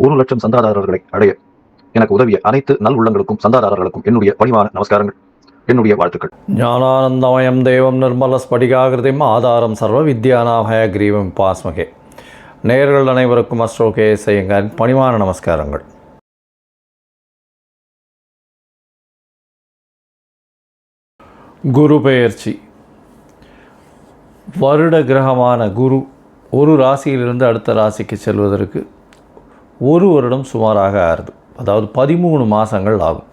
1,00,000 சந்தாதாரர்களை அடைய எனக்கு உதவிய அனைத்து நல் உள்ளங்களுக்கும் சந்தாதாரர்களுக்கும் என்னுடைய பணிவான நமஸ்காரங்கள், என்னுடைய வாழ்த்துக்கள். ஞானானந்தமயம் தேவம் நிர்மல ஸ்படிகாகிருதிம் ஆதாரம் சர்வ வித்யானாமய கிரீவம் பாஸ்மகே. நேயர்கள் அனைவருக்கும் அஸ்ட்ரோ கேஎஸ் ஐயங்காரின் பணிவான நமஸ்காரங்கள். குரு பெயர்ச்சி. வருட கிரகமான குரு ஒரு ராசியிலிருந்து அடுத்த ராசிக்கு செல்வதற்கு ஒரு வருடம் சுமாராக ஆறுது. அதாவது 13 மாதங்கள் ஆகும்.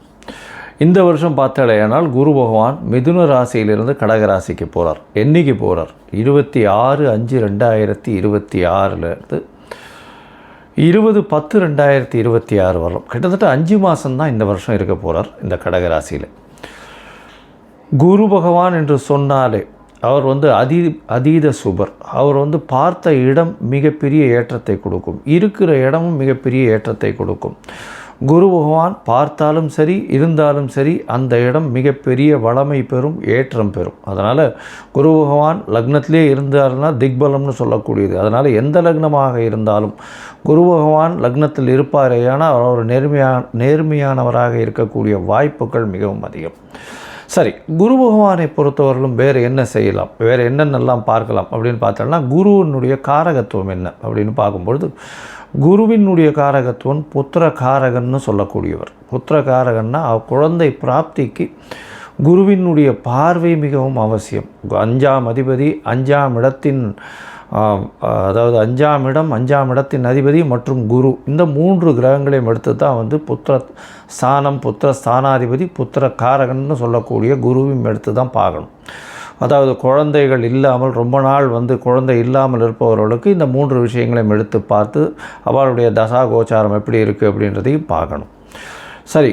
இந்த வருஷம் பார்த்தாலேயானால் குரு பகவான் மிதுன ராசியிலிருந்து கடக ராசிக்கு போகிறார். என்றைக்கு போகிறார்? 26/5/2026 20/10/2026 வரலாம். கிட்டத்தட்ட 5 மாதம்தான் இந்த வருஷம் இருக்க போகிறார் இந்த கடக ராசியில். குரு பகவான் என்று சொன்னாலே அவர் அதீத சுபர். அவர் பார்த்த இடம் மிகப்பெரிய ஏற்றத்தை கொடுக்கும், இருக்கிற இடமும் மிகப்பெரிய ஏற்றத்தை கொடுக்கும். குரு பகவான் பார்த்தாலும் சரி இருந்தாலும் சரி அந்த இடம் மிகப்பெரிய வளமை பெறும், ஏற்றம் பெறும். அதனால் குரு பகவான் லக்னத்திலே இருந்தார்னா திக்பலம்னு சொல்லக்கூடியது. அதனால் எந்த லக்னமாக இருந்தாலும் குரு பகவான் லக்னத்தில் இருப்பாரேயானால் அவர் நேர்மையானவராக இருக்கக்கூடிய வாய்ப்புகள் மிகவும் அதிகம். சரி, குரு பகவானை பொறுத்தவரையிலும் வேறு என்ன செய்யலாம், வேறு என்னென்னலாம் பார்க்கலாம் அப்படின்னு பார்த்தோம்னா, குருவினுடைய காரகத்துவம் என்ன அப்படின்னு பார்க்கும்பொழுது, குருவினுடைய காரகத்துவம் புத்திர காரகன்னு சொல்லக்கூடியவர். புத்திர காரகன்னா குழந்தை பிராப்திக்கு குருவினுடைய பார்வை மிகவும் அவசியம். 5ஆம் அதிபதி 5ஆம் இடத்தின் அதாவது 5ஆம் இடம் 5ஆம் இடத்தின் அதிபதி மற்றும் குரு, இந்த 3 கிரகங்களையும் எடுத்து தான் புத்திர ஸ்தானம், புத்திர ஸ்தானாதிபதி, புத்திர காரகன்னு சொல்லக்கூடிய குருவையும் எடுத்து தான் பார்க்கணும். அதாவது குழந்தைகள் இல்லாமல் ரொம்ப நாள் குழந்தை இல்லாமல் இருப்பவர்களுக்கு இந்த 3 விஷயங்களையும் எடுத்து பார்த்து அவளுடைய தசா கோச்சாரம் எப்படி இருக்குது அப்படின்றதையும் பார்க்கணும். சரி,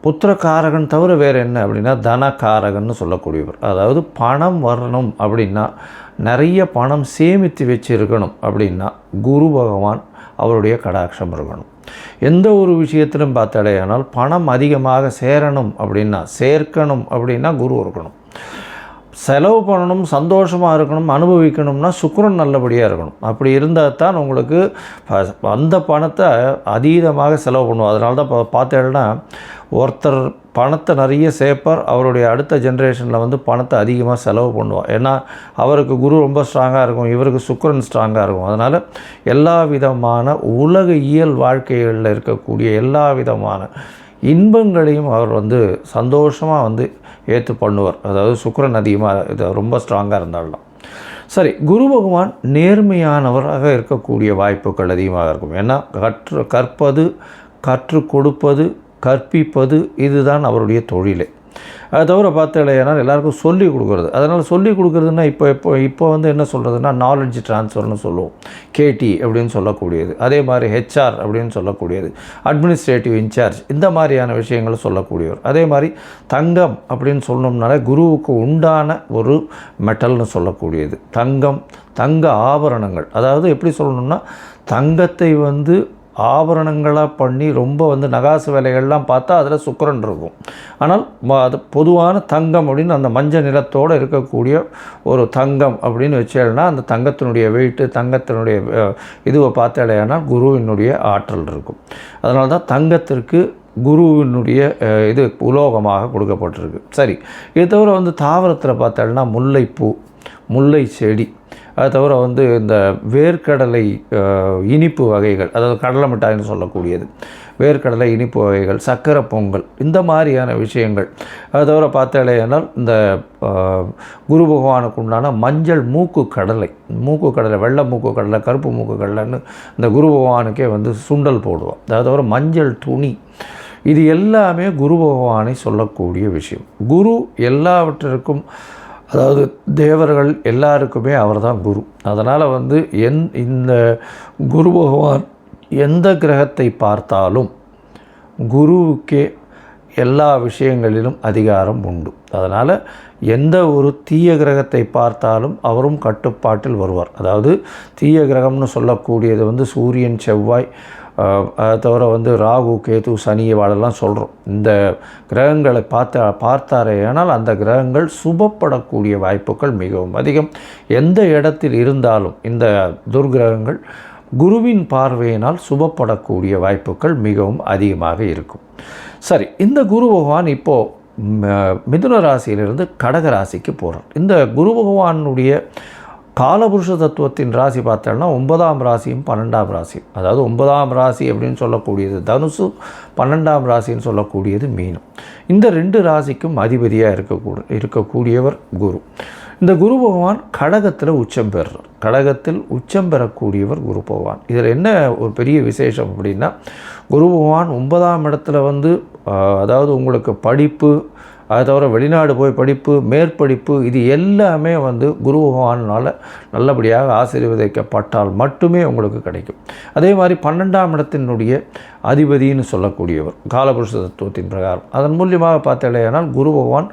புத்திரக்காரகன் தவிர வேறு என்ன அப்படின்னா தனக்காரகன்னு சொல்லக்கூடியவர். அதாவது பணம் வரணும் அப்படின்னா, நிறைய பணம் சேமித்து வச்சுருக்கணும் அப்படின்னா குரு பகவான் அவருடைய கடாட்சம் இருக்கணும். எந்த ஒரு விஷயத்திலும் பார்த்தாலேயானால் பணம் அதிகமாக சேர்க்கணும் அப்படின்னா குரு இருக்கணும். செலவு பண்ணணும், சந்தோஷமாக இருக்கணும், அனுபவிக்கணும்னா சுக்கிரன் நல்லபடியாக இருக்கணும். அப்படி இருந்தால் தான் உங்களுக்கு அந்த பணத்தை அதீதமாக செலவு பண்ணுவோம். அதனால தான் பார்த்தேன்னா ஒருத்தர் பணத்தை நிறைய சேர்ப்பார், அவருடைய அடுத்த ஜென்ரேஷனில் பணத்தை அதிகமாக செலவு பண்ணுவார். ஏன்னா அவருக்கு குரு ரொம்ப ஸ்ட்ராங்காக இருக்கும், இவருக்கு சுக்கிரன் ஸ்ட்ராங்காக இருக்கும். அதனால் எல்லா விதமான உலக இயல் வாழ்க்கைகளில் இருக்கக்கூடிய எல்லா விதமான இன்பங்களையும் அவர் சந்தோஷமாக ஏற்று பண்ணுவார். அதாவது சுக்கிரன் அதிகமாக ரொம்ப ஸ்ட்ராங்காக இருந்தாலும். சரி, குரு பகவான் நேர்மையானவராக இருக்கக்கூடிய வாய்ப்புகள் அதிகமாக இருக்கும். ஏன்னா கற்பது, கற்றுக் கொடுப்பது, கற்பிப்பது இதுதான் அவருடைய தொழிலே. அதை தவிர பார்த்தாலேனா எல்லாருக்கும் சொல்லிக் கொடுக்குறது. அதனால் சொல்லிக் கொடுக்குறதுன்னா இப்போ என்ன சொல்கிறதுனா நாலேஜ் ட்ரான்ஸ்ஃபர்னு சொல்லுவோம், கேடி அப்படின்னு சொல்லக்கூடியது. அதே மாதிரி ஹெச்ஆர் அப்படின்னு சொல்லக்கூடியது, அட்மினிஸ்ட்ரேட்டிவ் இன்சார்ஜ், இந்த மாதிரியான விஷயங்களை சொல்லக்கூடியவர். அதே மாதிரி தங்கம் அப்படின்னு சொன்னோம்னாலே குருவுக்கு உண்டான ஒரு மெட்டல்னு சொல்லக்கூடியது தங்க ஆபரணங்கள். அதாவது எப்படி சொல்லணும்னா, தங்கத்தை ஆபரணங்களாக பண்ணி ரொம்ப நகாசு வேலைகள்லாம் பார்த்தா அதில் சுக்கிரன் இருக்கும். ஆனால் அது பொதுவான தங்கம் அப்படின்னு அந்த மஞ்சள் நிறத்தோடு இருக்கக்கூடிய ஒரு தங்கம் அப்படின்னு வச்சேன்னா அந்த தங்கத்தினுடைய வெயிட்டு, தங்கத்தினுடைய இதுவை பார்த்தாலேனால் குருவினுடைய ஆற்றல் இருக்கும். அதனால தான் தங்கத்திற்கு குருவினுடைய இது உலோகமாக கொடுக்கப்பட்டிருக்கு. சரி, இது தவிர தாவரத்தில் பார்த்தாலேனா முல்லைப்பூ, முல்லை செடி, அது தவிர இந்த வேர்க்கடலை இனிப்பு வகைகள், அதாவது கடலை மிட்டாய்னு சொல்லக்கூடியது, வேர்க்கடலை இனிப்பு வகைகள், சக்கரை பொங்கல், இந்த மாதிரியான விஷயங்கள். அது தவிர பார்த்தாலேனால் இந்த குரு பகவானுக்கு உண்டான மஞ்சள் மூக்கு கடலை, வெள்ளை மூக்கு கடலை, கருப்பு மூக்கு கடலைன்னு இந்த குரு பகவானுக்கே சுண்டல் போடுவோம். அது தவிர மஞ்சள் துணி, இது எல்லாமே குரு பகவானை சொல்லக்கூடிய விஷயம். குரு எல்லாவற்றிற்கும், அதாவது தேவர்கள் எல்லாருக்குமே அவர் தான் குரு. அதனால் இந்த குரு பகவான் எந்த கிரகத்தை பார்த்தாலும் குருவுக்கே எல்லா விஷயங்களிலும் அதிகாரம் உண்டு. அதனால் எந்த ஒரு தீய கிரகத்தை பார்த்தாலும் அவரும் கட்டுப்பாட்டில் வருவார். அதாவது தீய கிரகம்னு சொல்லக்கூடியது சூரியன், செவ்வாய், அதை தவிர ராகு, கேது, சனி வாழெல்லாம் சொல்கிறோம். இந்த கிரகங்களை பார்த்தாரேயானால் அந்த கிரகங்கள் சுபப்படக்கூடிய வாய்ப்புகள் மிகவும் அதிகம். எந்த இடத்தில் இருந்தாலும் இந்த துர்கிரகங்கள் குருவின் பார்வையினால் சுபப்படக்கூடிய வாய்ப்புகள் மிகவும் அதிகமாக இருக்கும். சரி, இந்த குரு பகவான் இப்போது மிதுன ராசியிலிருந்து கடக ராசிக்கு போகிறார். இந்த குரு பகவானுடைய காலபுருஷ தத்துவத்தின் ராசி பார்த்தோம்னா 9ஆம் ராசியும் 12ஆம் ராசியும், அதாவது 9ஆம் ராசி அப்படின்னு சொல்லக்கூடியது தனுசு, 12ஆம் ராசின்னு சொல்லக்கூடியது மீனம். இந்த 2 ராசிக்கும் அதிபதியாக இருக்கக்கூடியவர் குரு. இந்த குரு பகவான் கடகத்தில் உச்சம் பெறுறார். கடகத்தில் உச்சம் பெறக்கூடியவர் குரு பகவான். இதில் என்ன ஒரு பெரிய விசேஷம் அப்படின்னா, குரு பகவான் 9ஆம் இடத்துல அதாவது உங்களுக்கு படிப்பு, அதை தவிர வெளிநாடு போய் படிப்பு, மேற்படிப்பு, இது எல்லாமே குரு பகவானால் நல்லபடியாக ஆசீர்வதிக்கப்பட்டால் மட்டுமே உங்களுக்கு கிடைக்கும். அதே மாதிரி 12ஆம் இடத்தினுடைய அதிபதினு சொல்லக்கூடியவர் காலபுருஷ தத்துவத்தின் பிரகாரம், அதன் மூலியமாக பார்த்தாலேயானால் குரு பகவான்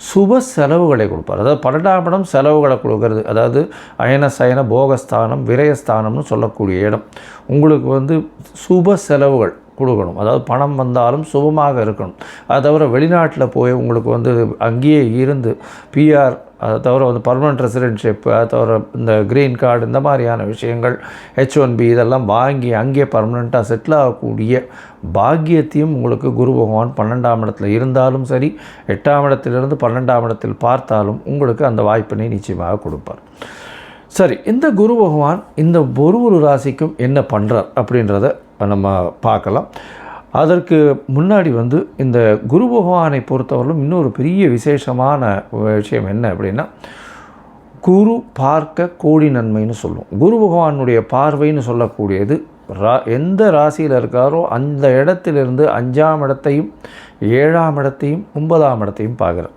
சுப செலவுகளை கொடுப்பார். அதாவது 12ஆம் இடம் செலவுகளை கொடுக்கறது, அதாவது அயன சயன போகஸ்தானம் விரயஸ்தானம்னு சொல்லக்கூடிய இடம். உங்களுக்கு சுப செலவுகள் கொடுக்கணும். அதாவது பணம் வந்தாலும் சுபமாக இருக்கணும். அதை தவிர வெளிநாட்டில் போய் உங்களுக்கு அங்கேயே இருந்து பிஆர், அதை தவிர பர்மனெண்ட் ரெசிடென்ஷிப், அதை தவிர இந்த க்ரீன் கார்டு, இந்த மாதிரியான விஷயங்கள், H1B இதெல்லாம் வாங்கி அங்கேயே பர்மனெண்ட்டாக செட்டில் ஆகக்கூடிய பாக்கியத்தையும் உங்களுக்கு குரு பகவான் 12ஆம் இடத்துல இருந்தாலும் சரி, 8ஆம் இடத்திலிருந்து 12ஆம் இடத்தில் பார்த்தாலும் உங்களுக்கு அந்த வாய்ப்பினை நிச்சயமாக கொடுப்பார். சரி, இந்த குரு பகவான் இந்த ஒரு ராசிக்கும் என்ன பண்ணுறார் அப்படின்றத நம்ம பார்க்கலாம். அதற்கு முன்னாடி இந்த குரு பகவானை பொறுத்தவரையிலும் இன்னொரு பெரிய விசேஷமான விஷயம் என்ன அப்படின்னா, குரு பார்க்க கோடி நன்மைன்னு சொல்லுவோம். குரு பகவானுடைய பார்வைன்னு சொல்லக்கூடியது எந்த ராசியில் இருக்காரோ அந்த இடத்திலிருந்து 5ஆம் இடத்தையும் 7ஆம் இடத்தையும் 9ஆம் இடத்தையும் பார்க்குறார்.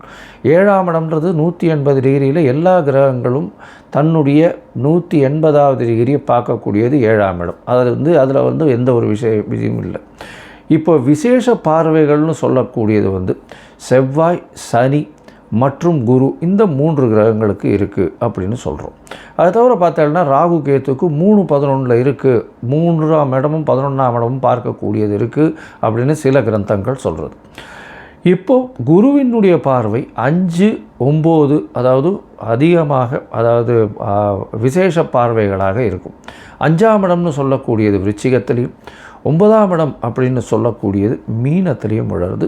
7ஆம் இடம்ன்றது 180 டிகிரியில் எல்லா கிரகங்களும் தன்னுடைய 180வது டிகிரியை பார்க்கக்கூடியது 7ஆம் இடம். அதில் எந்த ஒரு விஷயம் இல்லை. இப்போ விசேஷ பார்வைகள்னு சொல்லக்கூடியது செவ்வாய், சனி மற்றும் குரு, இந்த 3 கிரகங்களுக்கு இருக்குது அப்படின்னு சொல்கிறோம். அதை தவிர பார்த்தோம்னா ராகு கேத்துக்கு 3-11 இருக்குது, 3ஆம் இடமும் 11ஆம் இடமும் பார்க்கக்கூடியது இருக்குது அப்படின்னு சில கிரந்தங்கள் சொல்கிறது. இப்போது குருவினுடைய பார்வை 5-9, அதாவது அதிகமாக, அதாவது விசேஷ பார்வைகளாக இருக்கும். 5ஆம் இடம்னு சொல்லக்கூடியது விருச்சிகத்திலையும், 9ஆம் இடம் அப்படின்னு சொல்லக்கூடியது மீனத்திலையும் விழுறது.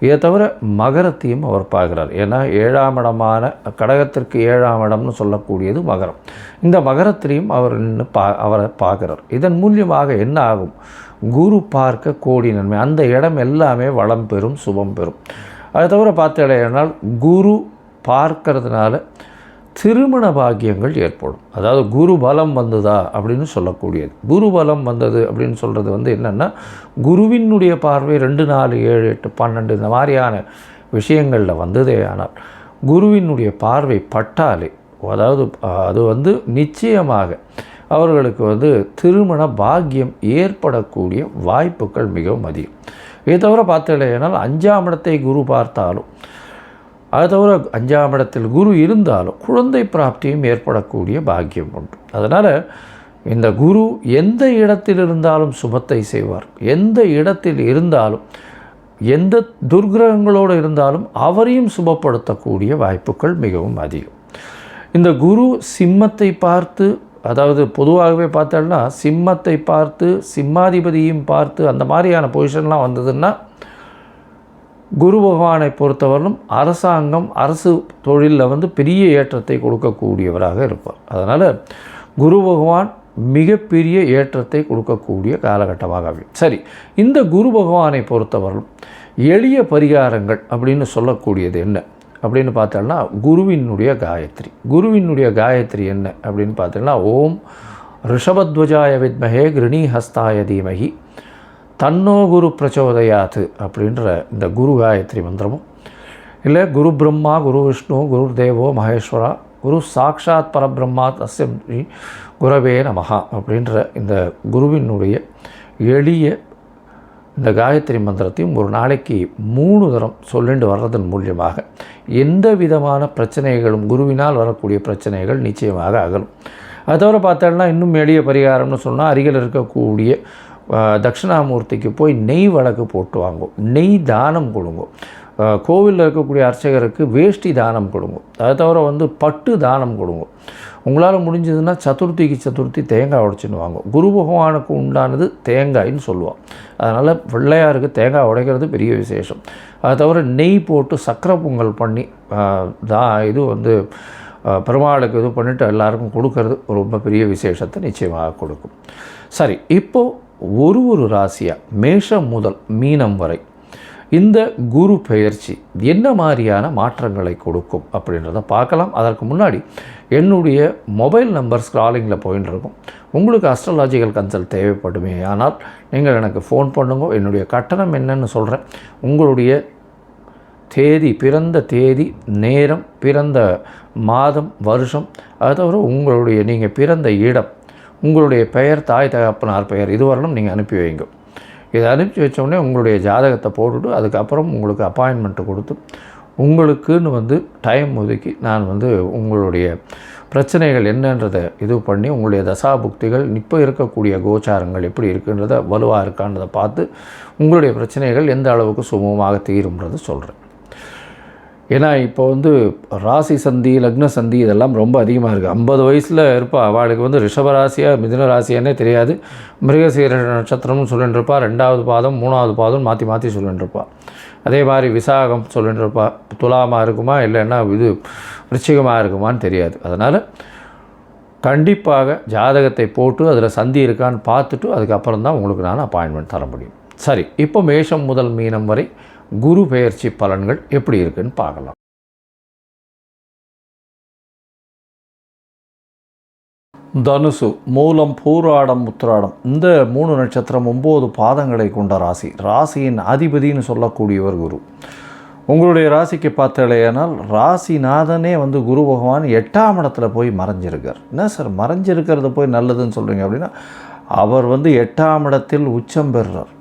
இதை தவிர மகரத்தையும் அவர் பார்க்குறார். ஏன்னா 7ஆம் இடமான கடகத்திற்கு 7ஆம் இடம்னு சொல்லக்கூடியது மகரம். இந்த மகரத்திலையும் அவர் அவரை பார்க்குறார். இதன் மூலியமாக என்ன ஆகும்? குரு பார்க்க கோடி நன்மை. அந்த இடம் எல்லாமே வளம் பெறும், சுபம் பெறும். அதை தவிர பார்த்தேனால் குரு பார்க்கறதுனால திருமண பாக்கியங்கள் ஏற்படும். அதாவது குரு பலம் வந்ததா அப்படின்னு சொல்லக்கூடியது. குரு பலம் வந்தது அப்படின்னு சொல்கிறது என்னென்னா, குருவினுடைய பார்வை 2, 4, 7, 8, 12 இந்த மாதிரியான விஷயங்களில் வந்ததே. ஆனால் குருவினுடைய பார்வை பட்டாலே, அதாவது அது நிச்சயமாக அவர்களுக்கு திருமண பாக்கியம் ஏற்படக்கூடிய வாய்ப்புகள் மிகவும் அதிகம். இதை தவிர பார்த்தேனால் 5ஆம் இடத்தை குரு பார்த்தாலும், அது தவிர 5ஆம் இடத்தில் குரு இருந்தாலும் குழந்தை பிராப்தியும் ஏற்படக்கூடிய பாக்கியம் உண்டு. அதனால் இந்த குரு எந்த இடத்தில் இருந்தாலும் சுபத்தை செய்வார். எந்த இடத்தில் இருந்தாலும், எந்த துர்கிரகங்களோடு இருந்தாலும் அவரையும் சுபப்படுத்தக்கூடிய வாய்ப்புகள் மிகவும் அதிகம். இந்த குரு சிம்மத்தை பார்த்து, அதாவது பொதுவாகவே பார்த்தோம்னா சிம்மத்தை பார்த்து, சிம்மாதிபதியும் பார்த்து, அந்த மாதிரியான பொசிஷன்லாம் வந்ததுன்னா குரு பகவானை பொறுத்தவரையிலும் அரசாங்கம், அரசு தொழிலில் பெரிய ஏற்றத்தை கொடுக்கக்கூடியவராக இருப்பார். அதனால் குரு பகவான் மிகப்பெரிய ஏற்றத்தை கொடுக்கக்கூடிய காலகட்டமாக. சரி, இந்த குரு பகவானை பொறுத்தவரையிலும் எளிய பரிகாரங்கள் அப்படின்னு சொல்லக்கூடியது என்ன அப்படின்னு பார்த்தோம்னா, குருவினுடைய காயத்ரி. குருவினுடைய காயத்ரி என்ன அப்படின்னு பார்த்தோம்னா, ஓம் ரிஷபத்வஜாய வித்மஹே கிருணி ஹஸ்தாய தீமஹி தன்னோ குரு பிரச்சோதயாத்து அப்படின்ற இந்த குரு காயத்ரி மந்திரமும், இல்லை குரு பிரம்மா குரு விஷ்ணு குரு தேவோ மகேஸ்வரா குரு சாக்ஷாத் பரபிரம்மா தஸ்ய குரவே நமஹா அப்படின்ற இந்த குருவினுடைய எளிய இந்த காயத்ரி மந்திரத்தையும் ஒரு நாளைக்கு 3 தரம் சொல்லிட்டு வர்றதன் மூலியமாக எந்த விதமான பிரச்சனைகளும், குருவினால் வரக்கூடிய பிரச்சனைகள் நிச்சயமாக அகலும். அது தவிர பார்த்தோம்னா இன்னும் எளிய பரிகாரம்னு சொன்னால், அருகில் இருக்கக்கூடிய தட்சிணாமூர்த்திக்கு போய் நெய் வழக்கு போட்டு வாங்கும், நெய் தானம் கொடுங்க. கோவிலில் இருக்கக்கூடிய அர்ச்சகருக்கு வேஷ்டி தானம் கொடுங்க. அதை தவிர வந்து பட்டு தானம் கொடுங்க. உங்களால் முடிஞ்சதுன்னா சதுர்த்தி தேங்காய் உடைச்சின்னு வாங்க. குரு பகவானுக்கு உண்டானது தேங்காயின்னு சொல்லுவாள். அதனால் பிள்ளையாருக்கு தேங்காய் உடைக்கிறது பெரிய விசேஷம். அதை தவிர நெய் போட்டு சக்கரை பொங்கல் பண்ணி இது வந்து பெருமாளுக்கு இது பண்ணிவிட்டு எல்லாருக்கும் கொடுக்கறது ரொம்ப பெரிய விசேஷத்தை நிச்சயமாக கொடுக்கும். சரி, இப்போது ஒரு ராசியாக மேஷம் முதல் மீனம் வரை இந்த குரு பெயர்ச்சி என்ன மாதிரியான மாற்றங்களை கொடுக்கும் அப்படின்றத பார்க்கலாம். அதற்கு முன்னாடி என்னுடைய மொபைல் நம்பர் ஸ்க்ராலிங்கில் போயின்னு இருக்கும். உங்களுக்கு அஸ்ட்ராலாஜிக்கல் கன்சல்ட் தேவைப்படுமே ஆனால் நீங்கள் எனக்கு ஃபோன் பண்ணுங்க. என்னுடைய கட்டணம் என்னன்னு சொல்கிறேன். உங்களுடைய தேதி, பிறந்த தேதி, நேரம், பிறந்த மாதம், வருஷம், அது தவிர உங்களுடைய நீங்கள் பிறந்த இடம், உங்களுடைய பெயர், தாய் தகப்பனார் பெயர், இது வரணும் நீங்கள் அனுப்பி வைங்க. இதை அனுப்பி வச்சோடனே உங்களுடைய ஜாதகத்தை போட்டுவிட்டு அதுக்கப்புறம் உங்களுக்கு அப்பாயின்மெண்ட்டு கொடுத்து உங்களுக்குன்னு வந்து டைம் ஒதுக்கி நான் வந்து உங்களுடைய பிரச்சனைகள் என்னன்றதை இது பண்ணி உங்களுடைய தசாபுக்திகள் இப்போ இருக்கக்கூடிய கோச்சாரங்கள் எப்படி இருக்குன்றதை வலுவாக இருக்கான்றதை பார்த்து உங்களுடைய பிரச்சனைகள் எந்த அளவுக்கு சுமூகமாக தீரும்ன்றதை சொல்கிறேன். ஏன்னா இப்போ வந்து ராசி சந்தி, லக்ன சந்தி இதெல்லாம் ரொம்ப அதிகமாக இருக்குது. 50 வயசில் இருப்பா, அவளுக்கு வந்து ரிஷபராசியாக மிதுன ராசியானே தெரியாது. மிருகசீர நட்சத்திரம்னு சொல்லிட்டு இருப்பா, 2வது பாதம் 3வது பாதம் மாற்றி சொல்லிட்டு இருப்பா. அதே மாதிரி விசாகம் சொல்லிட்டு இருப்பா. துலாமாக இருக்குமா இல்லைன்னா இது விருச்சிகமாக இருக்குமான்னு தெரியாது. அதனால் கண்டிப்பாக ஜாதகத்தை போட்டு அதில் சந்தி இருக்கான்னு பார்த்துட்டு அதுக்கப்புறம் தான் உங்களுக்கு நான் அப்பாயின்மெண்ட் தர முடியும். சரி, இப்போ மேஷம் முதல் மீனம் வரை குரு பெயர்ச்சி பலன்கள் எப்படி இருக்குன்னு பார்க்கலாம். தனுசு, மூலம், பூராடம், உத்திராடம் இந்த 3 நட்சத்திரம் 9 பாதங்களை கொண்ட ராசி. ராசியின் அதிபதினு சொல்லக்கூடியவர் குரு. உங்களுடைய ராசிக்கு பார்த்தாலேயானால் ராசிநாதனே வந்து குரு பகவான் 8ஆம் இடத்துல போய் மறைஞ்சிருக்கார். என்ன சார் மறைஞ்சிருக்கிறது போய் நல்லதுன்னு சொல்கிறீங்க அப்படின்னா, அவர் வந்து 8ஆம் இடத்தில் உச்சம் பெறுறார்.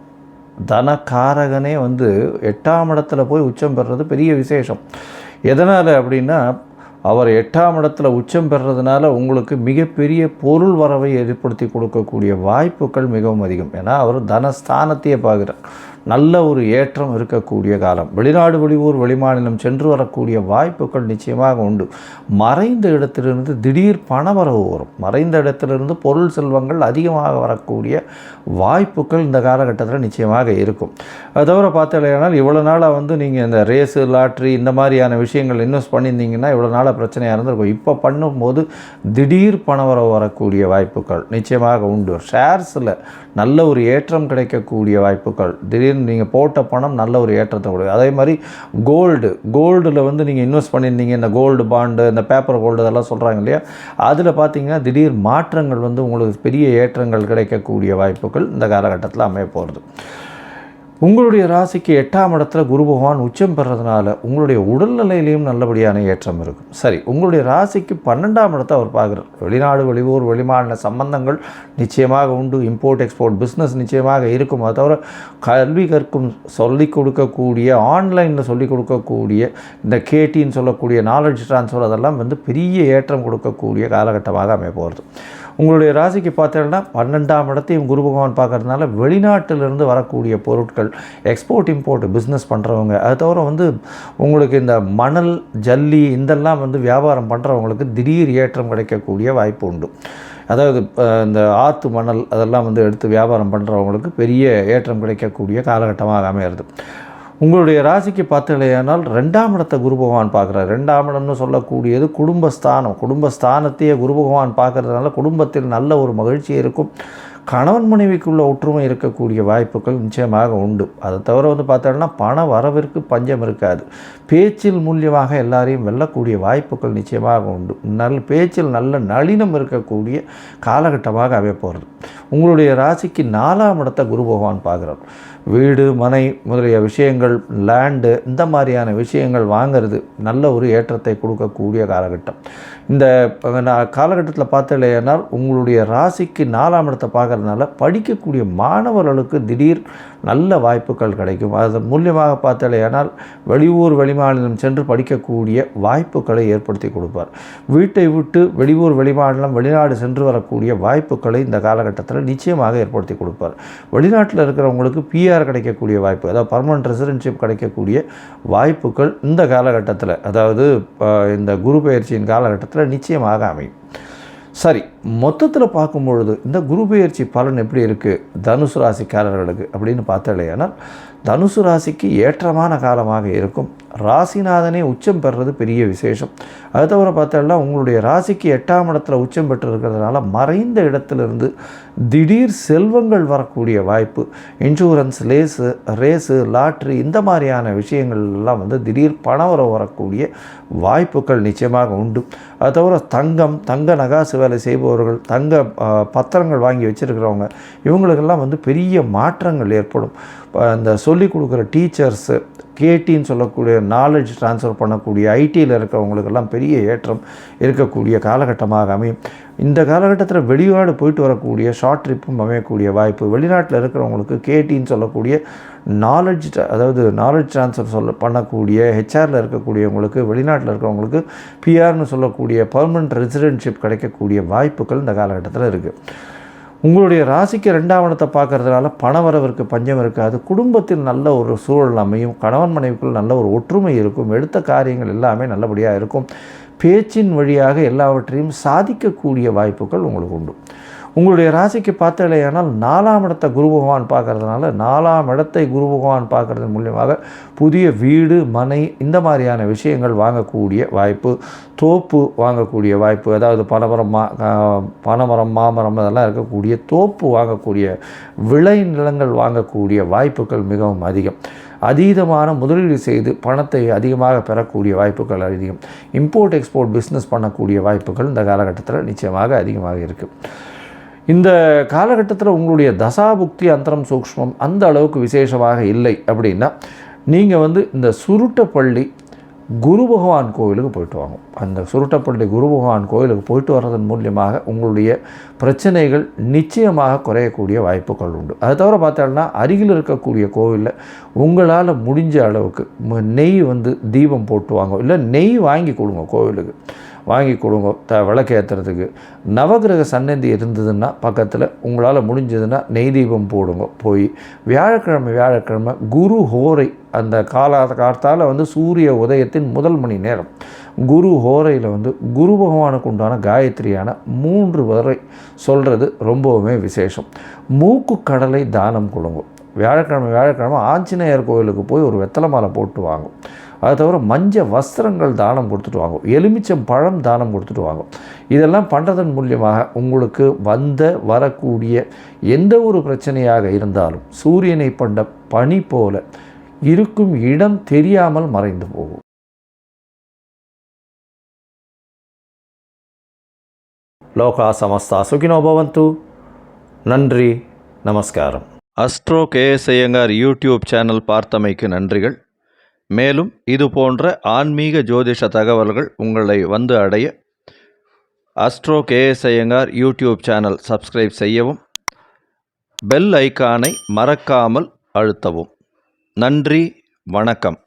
தனக்காரகனே வந்து 8ஆம் இடத்துல போய் உச்சம் பெறுறது பெரிய விசேஷம். எதனால் அப்படின்னா, அவர் 8ஆம் இடத்துல உச்சம் பெறுறதுனால உங்களுக்கு மிகப்பெரிய பொருள் வரவை ஏற்படுத்தி கொடுக்கக்கூடிய வாய்ப்புகள் மிகவும் அதிகம். ஏன்னா அவர் தனஸ்தானத்தையே பார்க்குறார். நல்ல ஒரு ஏற்றம் இருக்கக்கூடிய காலம். வெளிநாடு, வெளியூர், வெளிமாநிலம் சென்று வரக்கூடிய வாய்ப்புகள் நிச்சயமாக உண்டு. மறைந்த இடத்திலிருந்து திடீர் பணவரவு வரும். மறைந்த இடத்திலிருந்து பொருள் செல்வங்கள் அதிகமாக வரக்கூடிய வாய்ப்புகள் இந்த காலகட்டத்தில் நிச்சயமாக இருக்கும். அது தவிர பார்த்தாலேனால் இவ்வளோ நாளாக வந்து நீங்கள் இந்த ரேஸு, லாட்ரி இந்த மாதிரியான விஷயங்கள் இன்வெஸ்ட் பண்ணியிருந்தீங்கன்னா இவ்வளோ நாளாக பிரச்சனையாக இருந்திருக்கும். இப்போ பண்ணும்போது திடீர் பணவரவு வரக்கூடிய வாய்ப்புகள் நிச்சயமாக உண்டு. ஷேர்ஸில் நல்ல ஒரு ஏற்றம் கிடைக்கக்கூடிய வாய்ப்புகள், திடீர்னு நீங்கள் போட்ட பணம் நல்ல ஒரு ஏற்றத்தை கொடுக்கும். அதே மாதிரி கோல்டில் வந்து நீங்கள் இன்வெஸ்ட் பண்ணியிருந்தீங்க, இந்த கோல்டு பாண்டு, இந்த பேப்பர் கோல்டு இதெல்லாம் சொல்கிறாங்க இல்லையா, அதில் பார்த்தீங்கன்னா திடீர் மாற்றங்கள் வந்து உங்களுக்கு பெரிய ஏற்றங்கள் கிடைக்கக்கூடிய வாய்ப்புகள் இந்த காலகட்டத்தில் அமைய போகிறது. உங்களுடைய ராசிக்கு 8ஆம் இடத்துல குரு பகவான் உச்சம் பெறதுனால உங்களுடைய உடல்நிலையிலையும் நல்லபடியான ஏற்றம் இருக்கும். சரி, உங்களுடைய ராசிக்கு 12ஆம் இடத்தை அவர் பார்க்குறார். வெளிநாடு, வெளியூர், வெளிமாநில சம்பந்தங்கள் நிச்சயமாக உண்டு. இம்போர்ட் எக்ஸ்போர்ட் பிஸ்னஸ் நிச்சயமாக இருக்கும். அதை தவிர கல்வி கற்கும் சொல்லிக் கொடுக்கக்கூடிய, ஆன்லைனில் சொல்லிக் கொடுக்கக்கூடிய இந்த கேட்டின்னு சொல்லக்கூடிய நாலேஜ் ட்ரான்ஸ்ஃபர் அதெல்லாம் வந்து பெரிய ஏற்றம் கொடுக்கக்கூடிய காலகட்டமாக அமைய போகிறது. உங்களுடைய ராசிக்கு பார்த்தீங்கன்னா 12ஆம் இடத்தையும் குரு பகவான் பார்க்கறதுனால வெளிநாட்டிலிருந்து வரக்கூடிய பொருட்கள், எக்ஸ்போர்ட் இம்போர்ட் பிஸ்னஸ் பண்ணுறவங்க, அது தவிர வந்து உங்களுக்கு இந்த மணல், ஜல்லி இதெல்லாம் வந்து வியாபாரம் பண்ணுறவங்களுக்கு திடீர் ஏற்றம் கிடைக்கக்கூடிய வாய்ப்பு உண்டு. அதாவது இந்த ஆற்று மணல் அதெல்லாம் வந்து எடுத்து வியாபாரம் பண்ணுறவங்களுக்கு பெரிய ஏற்றம் கிடைக்கக்கூடிய காலகட்டமாக அமையிறது. உங்களுடைய ராசிக்கு பார்த்தீங்களேனால் 2ஆம் இடத்தை குரு பகவான் பார்க்குறார். 2ஆம் இடம்னு சொல்லக்கூடியது குடும்பஸ்தானம். குடும்பஸ்தானத்தையே குரு பகவான் பார்க்கறதுனால குடும்பத்தில் நல்ல ஒரு மகிழ்ச்சி இருக்கும். கணவன் மனைவிக்குள்ள ஒற்றுமை இருக்கக்கூடிய வாய்ப்புகள் நிச்சயமாக உண்டு. அதை தவிர வந்து பார்த்தோம்னா பண வரவிற்கு பஞ்சம் இருக்காது. பேச்சில் மூலியமாக எல்லாரையும் வெல்லக்கூடிய வாய்ப்புகள் நிச்சயமாக உண்டு. பேச்சில் நல்ல நளினம் இருக்கக்கூடிய காலகட்டமாக அமைய போகிறது. உங்களுடைய ராசிக்கு 4ஆம் இடத்தை குரு பகவான் பார்க்குறார். வீடு, மனை முதலிய விஷயங்கள், லேண்டு இந்த மாதிரியான விஷயங்கள் வாங்கிறது நல்ல ஒரு ஏற்றத்தை கொடுக்கக்கூடிய காலகட்டம். இந்த காலகட்டத்தில் பார்த்தலையானால் உங்களுடைய ராசிக்கு 4ஆம் இடத்தை பார்க்கறதுனால படிக்கக்கூடிய மாணவர்களுக்கு திடீர் நல்ல வாய்ப்புகள் கிடைக்கும். அது மூலியமாக பார்த்தலையானால் வெளியூர், வெளிமாநிலம் சென்று படிக்கக்கூடிய வாய்ப்புகளை ஏற்படுத்தி கொடுப்பார். வீட்டை விட்டு வெளியூர், வெளிமாநிலம், வெளிநாடு சென்று வரக்கூடிய வாய்ப்புகளை இந்த காலகட்டத்தில் காலகட்டத்தில் நிச்சயமாக ஏற்படுத்தி கொடுப்பார். வெளிநாட்டில் இருக்கிறவங்களுக்கு பிஆர் கிடைக்கக்கூடிய வாய்ப்பு, அதாவது பர்மனன்ட் ரெசிடென்ஷிப் கிடைக்கக்கூடிய வாய்ப்புகள் இந்த காலகட்டத்தில், அதாவது இந்த குரு பெயர்ச்சியின் காலகட்டத்தில் நிச்சயமாக அமையும். சரி, மொத்தத்தில் பார்க்கும்பொழுது இந்த குரு பெயர்ச்சி பலன் எப்படி இருக்குது தனுசு ராசிக்காரர்களுக்கு அப்படின்னு பார்த்தாலேயானால், தனுசு ராசிக்கு ஏற்றமான காலமாக இருக்கும். ராசிநாதனே உச்சம் பெறுறது பெரிய விசேஷம். அது தவிர பார்த்தோம்னா உங்களுடைய ராசிக்கு 8ஆம் இடத்துல உச்சம் பெற்று இருக்கிறதுனால மறைந்த இடத்துலேருந்து திடீர் செல்வங்கள் வரக்கூடிய வாய்ப்பு, இன்சூரன்ஸ், ரேஸு, லாட்ரி இந்த மாதிரியான விஷயங்கள் எல்லாம் திடீர் பணம் வரக்கூடிய வாய்ப்புகள் நிச்சயமாக உண்டு. அது தவிர தங்க நகாசு வேலை செய்பவர்கள், தங்க பத்திரங்கள் வாங்கி வச்சுருக்கிறவங்க, இவங்களுக்கெல்லாம் பெரிய மாற்றங்கள் ஏற்படும். அந்த சொல்லிக் கொடுக்குற டீச்சர்ஸு, கேடின்னு சொல்லக்கூடிய நாலேஜ் ட்ரான்ஸ்ஃபர் பண்ணக்கூடிய ஐடியில் இருக்கிறவங்களுக்கெல்லாம் பெரிய ஏற்றம் இருக்கக்கூடிய காலகட்டமாக அமையும். இந்த காலகட்டத்தில் வெளிநாடு போயிட்டு வரக்கூடிய ஷார்ட் ட்ரிப்பும் அமையக்கூடிய வாய்ப்பு. வெளிநாட்டில் இருக்கிறவங்களுக்கு கேடின்னு சொல்லக்கூடிய அதாவது நாலேஜ் ட்ரான்ஸ்ஃபர் பண்ணக்கூடிய ஹெச்ஆரில் இருக்கக்கூடியவங்களுக்கு, வெளிநாட்டில் இருக்கிறவங்களுக்கு பிஆர்னு சொல்லக்கூடிய பர்மனன்ட் ரெசிடென்ஷிப் கிடைக்கக்கூடிய வாய்ப்புகள் இந்த காலகட்டத்தில் இருக்குது. உங்களுடைய ராசிக்கு 2ஆம் இடத்தை பார்க்கறதுனால பணவரவிற்கு பஞ்சம் இருக்காது. குடும்பத்தில் நல்ல ஒரு சூழல் அமையும். கணவன் மனைவிக்குள் நல்ல ஒரு ஒற்றுமை இருக்கும். எடுத்த காரியங்கள் எல்லாமே நல்லபடியாக இருக்கும். பேச்சின் வழியாக எல்லாவற்றையும் சாதிக்கக்கூடிய வாய்ப்புகள் உங்களுக்கு உண்டு. உங்களுடைய ராசிக்கு பார்த்தாலேயானால் 4ஆம் இடத்தை குரு பகவான் பார்க்கறதுனால, 4ஆம் இடத்தை குரு பகவான் பார்க்கறது மூலியமாக புதிய வீடு, மனை இந்த மாதிரியான விஷயங்கள் வாங்கக்கூடிய வாய்ப்பு, தோப்பு வாங்கக்கூடிய வாய்ப்பு, அதாவது பனைமரம், மாமரம் அதெல்லாம் இருக்கக்கூடிய தோப்பு வாங்கக்கூடிய, விளை நிலங்கள் வாங்கக்கூடிய வாய்ப்புகள் மிகவும் அதிகம். அதீதமான முதலீடு செய்து பணத்தை அதிகமாக பெறக்கூடிய வாய்ப்புகள் அதிகம். இம்போர்ட் எக்ஸ்போர்ட் பிஸ்னஸ் பண்ணக்கூடிய வாய்ப்புகள் இந்த காலகட்டத்தில் நிச்சயமாக அதிகமாக இருக்குது. இந்த காலகட்டத்தில் உங்களுடைய தசாபுக்தி அந்தரம் சூக்ஷ்மம் அந்த அளவுக்கு விசேஷமாக இல்லை அப்படின்னா, நீங்கள் இந்த சுருட்டப்பள்ளி குரு பகவான் கோவிலுக்கு போயிட்டு வாங்க. அந்த சுருட்டப்பள்ளி குரு பகவான் கோவிலுக்கு போயிட்டு வர்றதன் மூலியமாக உங்களுடைய பிரச்சனைகள் நிச்சயமாக குறையக்கூடிய வாய்ப்புகள் உண்டு. அது தவிர பார்த்தோம்னா அருகில் இருக்கக்கூடிய கோவிலில் உங்களால் முடிஞ்ச அளவுக்கு நெய் தீபம் போட்டு வாங்க, இல்லை நெய் வாங்கி கொடுங்க, கோவிலுக்கு வாங்கி கொடுங்க விளக்கு ஏற்றுறதுக்கு. நவகிரக சன்னதி இருந்ததுன்னா பக்கத்தில் உங்களால் முடிஞ்சதுன்னா நெய் தீபம் போடுங்க. போய் வியாழக்கிழமை குரு ஹோரை, அந்த காலத்தால் சூரிய உதயத்தின் முதல் மணி நேரம் குரு ஹோரையில் குரு பகவானுக்கு உண்டான காயத்ரியான 3 முறை சொல்கிறது ரொம்பவுமே விசேஷம். மூக்கு கடலை தானம் கொடுங்க. வியாழக்கிழமை ஆஞ்சநேயர் கோவிலுக்கு போய் ஒரு வெத்தலை மாலை போட்டு வாங்கும். அது தவிர மஞ்சள் வஸ்திரங்கள் தானம் கொடுத்துட்டு வாங்கும். எலுமிச்சம் பழம் தானம் கொடுத்துட்டு வாங்கும். இதெல்லாம் பண்ணுறதன் மூலியமாக உங்களுக்கு வரக்கூடிய எந்த ஒரு பிரச்சனையாக இருந்தாலும் சூரியனை பண்ட பனி போல இருக்கும் இடம் தெரியாமல் மறைந்து போகும். லோகா சமஸ்தா சுகினோ பவந்து. நன்றி, நமஸ்காரம். Astro KS Iyengar YouTube channel பார்த்தமைக்கு நன்றிகள். மேலும் இது போன்ற ஆன்மீக ஜோதிஷ தகவல்கள் உங்களை அடைய Astro KS Iyengar YouTube channel subscribe செய்யவும், பெல் ஐக்கானை மறக்காமல் அழுத்தவும். நன்றி, வணக்கம்.